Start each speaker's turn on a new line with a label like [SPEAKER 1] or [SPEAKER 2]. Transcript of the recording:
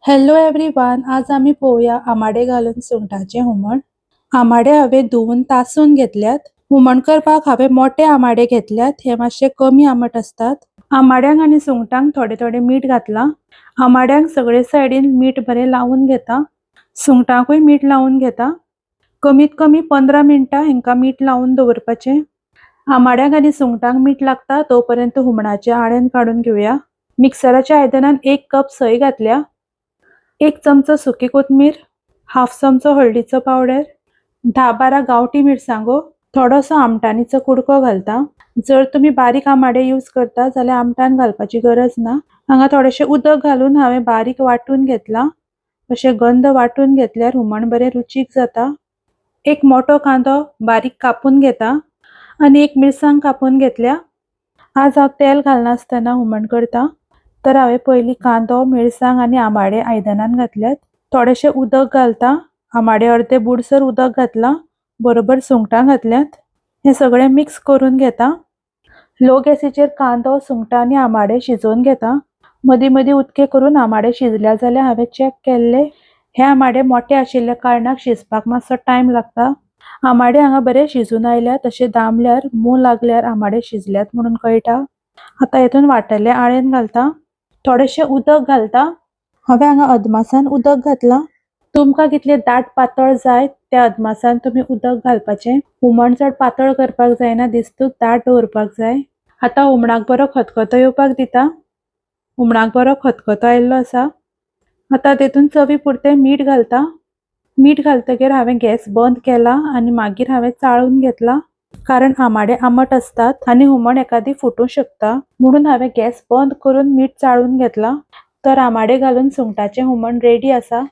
[SPEAKER 1] Hello everyone, आज आम्ही पोहूया आमाडे घालून सुंगटाचे हुमण. आमाडे हांवें धुवन तासून घेतल्यात. हुमण करपाक हांवें मोठे आमाडे घेतल्यात. हे मातशे कमी आंबट असतात. आमाड्यांक आनी सुंगटांक थोडे थोडे मीठ घातला. आमाड्यांक सगळे सायडीन मीठ बरें लावून घेता. सुंगटांकूय मीठ लावून घेता. कमीत कमी 15 मिनटां हेंका मीठ लावून दवरपाचें. आमाड्यांक आनी सुंगटांक मीठ लागता तोपर्यंत हुमणाचे आळेण काढून घेवया. मिक्सराच्या आयदनान 1 कप सोय घातल्या. 1 चमचो सुकी कोथमीर, हाफ चमचो हळदीचो पावडर, 10-12 गावठी मिरसांगो, थोडोसो आमटाणीचो कुडको घालता. जर तुम्ही बारीक आमाडे यूज करता जाल्यार आमटाण घालपाची गरज ना. हांगा थोडेशें उदक घालून हांवें बारीक वाटून घेतला. अशें गंध वाटून घेतल्यार हुमण बरें रुचीक जाता. 1 मोठो कांदो बारीक कापून घेता आनी 1 मिरसांग कापून घेतल्या. आज हांव तेल घालनासतना हुमण करता, तर हांवें पयलीं कांदो, मिरसांग आनी आमाडे आयदनान घातल्यात. थोडेशें उदक घालता. आमाडे अर्दे बुडसर उदक घातला. बरोबर सुंगटां घातल्यात. हे सगळें मिक्स करून घेता. लो गॅसीचेर कांदो, सुंगटां आनी आमाडे शिजोवन घेता. मदीं मदीं उदके करून आमाडे शिजल्या जाल्यार हांवें चॅक केल्ले. हे आमाडे मोठे आशिल्ल्या कारणाक शिजपाक मातसो टायम लागता. आमाडे हांगा बरे शिजून आयल्यात. अशें दामल्यार मूग लागल्यार आमाडे शिजल्यात म्हणून कळटा. आतां हेतून वांटलेलें आळेण घालता. थोडेशें उदक घालता. हांवें हांगा अदमासान उदक घातलां. तुमकां कितले दाट पातळ जाय त्या अदमासान तुमी उदक घालपाचें. हुमण चड पातळ करपाक जायना, दिस्तूच दाट दवरपाक जाय. आतां हुमणाक बरो खतखतो येवपाक दिता. हुमणाक बरो खतखतो आयिल्लो आसा. आतां तेतून चवी पुरतें मीठ घालता. मीठ घालतकीर हांवें गॅस बंद केला आनी मागीर हांवें चाळून घेतला. कारण आमाडे आंबट असतात आनी हुमण एकादी फुटूंक शकता, म्हणून हांवें गॅस बंद करून मीठ चाळून घेतला. तर आमाडे घालून सुंगटाचें हुमण रेडी आसा.